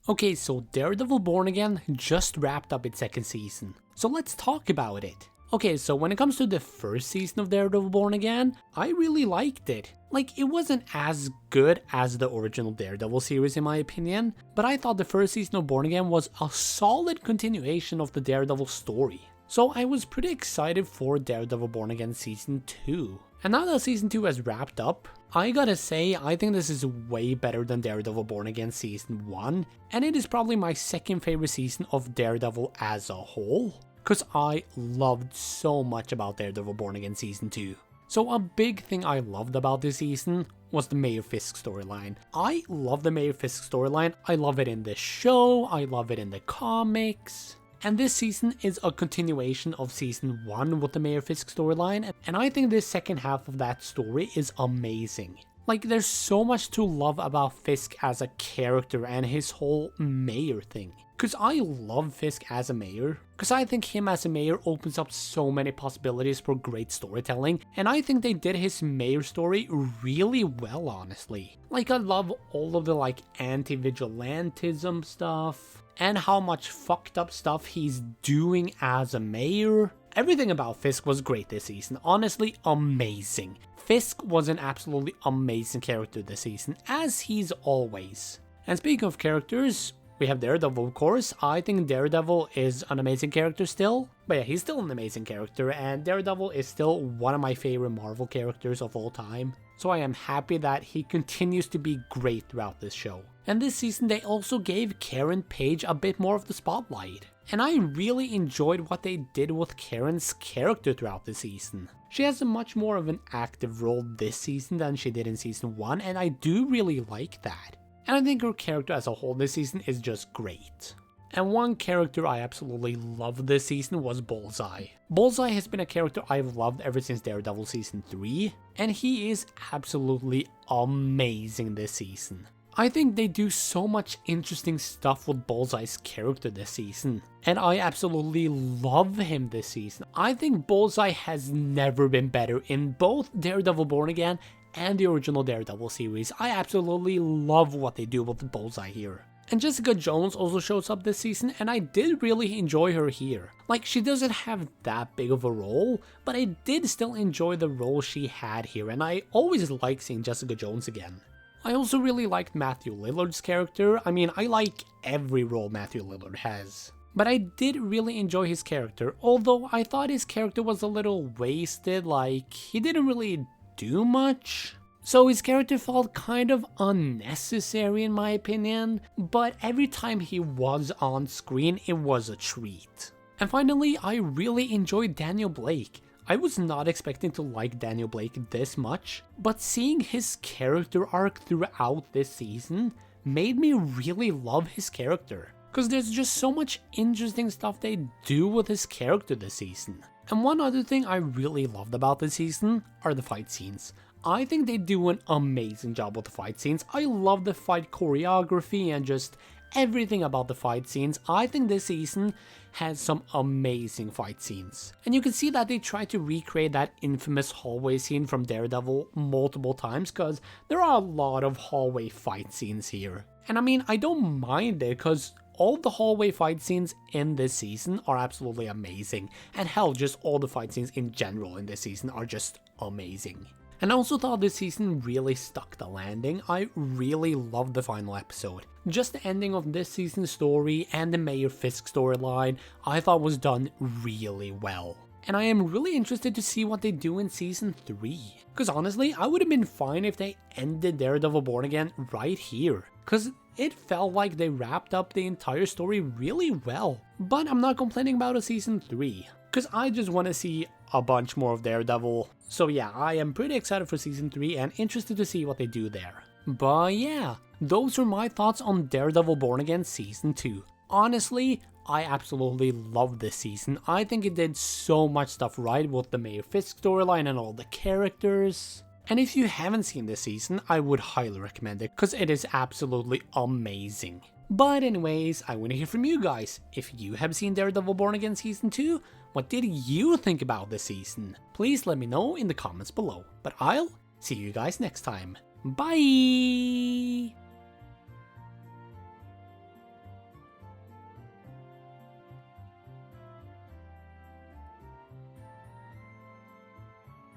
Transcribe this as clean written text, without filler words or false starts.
Okay, so Daredevil Born Again just wrapped up its second season, so let's talk about it. Okay, so when it comes to the first season of Daredevil Born Again, I really liked it. Like, it wasn't as good as the original Daredevil series in my opinion, but I thought the first season of Born Again was a solid continuation of the Daredevil story. So I was pretty excited for Daredevil Born Again Season 2. And now that Season 2 has wrapped up, I gotta say, I think this is way better than Daredevil Born Again Season 1, and it is probably my second favorite season of Daredevil as a whole, because I loved so much about Daredevil Born Again Season 2. So a big thing I loved about this season was the Mayor Fisk storyline. I love the Mayor Fisk storyline, I love it in the show, I love it in the comics. And this season is a continuation of season 1 with the Mayor Fisk storyline, and I think this second half of that story is amazing. Like, there's so much to love about Fisk as a character and his whole mayor thing. Cause I love Fisk as a mayor, cause I think him as a mayor opens up so many possibilities for great storytelling, and I think they did his mayor story really well, honestly. Like, I love all of the anti-vigilantism stuff, and how much fucked up stuff he's doing as a mayor. Everything about Fisk was great this season, honestly amazing. Fisk was an absolutely amazing character this season, as he's always. And speaking of characters, we have Daredevil, of course. I think Daredevil is an amazing character still. But yeah, he's still an amazing character, and Daredevil is still one of my favorite Marvel characters of all time. So I am happy that he continues to be great throughout this show. And this season they also gave Karen Page a bit more of the spotlight. And I really enjoyed what they did with Karen's character throughout the season. She has a much more of an active role this season than she did in season 1, and I do really like that. And I think her character as a whole this season is just great. And one character I absolutely loved this season was Bullseye. Bullseye has been a character I've loved ever since Daredevil Season 3, and he is absolutely amazing this season. I think they do so much interesting stuff with Bullseye's character this season, and I absolutely love him this season. I think Bullseye has never been better in both Daredevil Born Again and the original Daredevil series. I absolutely love what they do with Bullseye here. And Jessica Jones also shows up this season, and I did really enjoy her here. Like, she doesn't have that big of a role, but I did still enjoy the role she had here, and I always like seeing Jessica Jones again. I also really liked Matthew Lillard's character. I mean, I like every role Matthew Lillard has. But I did really enjoy his character, although I thought his character was a little wasted, like, he didn't really do much. So his character felt kind of unnecessary in my opinion, but every time he was on screen it was a treat. And finally, I really enjoyed Daniel Blake. I was not expecting to like Daniel Blake this much, but seeing his character arc throughout this season made me really love his character. Cause there's just so much interesting stuff they do with his character this season. And one other thing I really loved about this season are the fight scenes. I think they do an amazing job with the fight scenes. I love the fight choreography and just everything about the fight scenes. I think this season has some amazing fight scenes. And you can see that they try to recreate that infamous hallway scene from Daredevil multiple times, because there are a lot of hallway fight scenes here. And I mean, I don't mind it, because all the hallway fight scenes in this season are absolutely amazing. And hell, just all the fight scenes in general in this season are just amazing. And I also thought this season really stuck the landing. I really loved the final episode. Just the ending of this season's story and the Mayor Fisk storyline I thought was done really well. And I am really interested to see what they do in season 3. Because honestly, I would have been fine if they ended Daredevil Born Again right here. Because it felt like they wrapped up the entire story really well. But I'm not complaining about a season 3. Because I just want to see a bunch more of Daredevil. So yeah, I am pretty excited for season 3 and interested to see what they do there. But yeah, those were my thoughts on Daredevil Born Again season 2. Honestly, I absolutely love this season. I think it did so much stuff right with the Mayor Fisk storyline and all the characters. And if you haven't seen this season, I would highly recommend it because it is absolutely amazing. But anyways, I want to hear from you guys. If you have seen Daredevil Born Again season 2, what did you think about this season? Please let me know in the comments below. But I'll see you guys next time. Bye!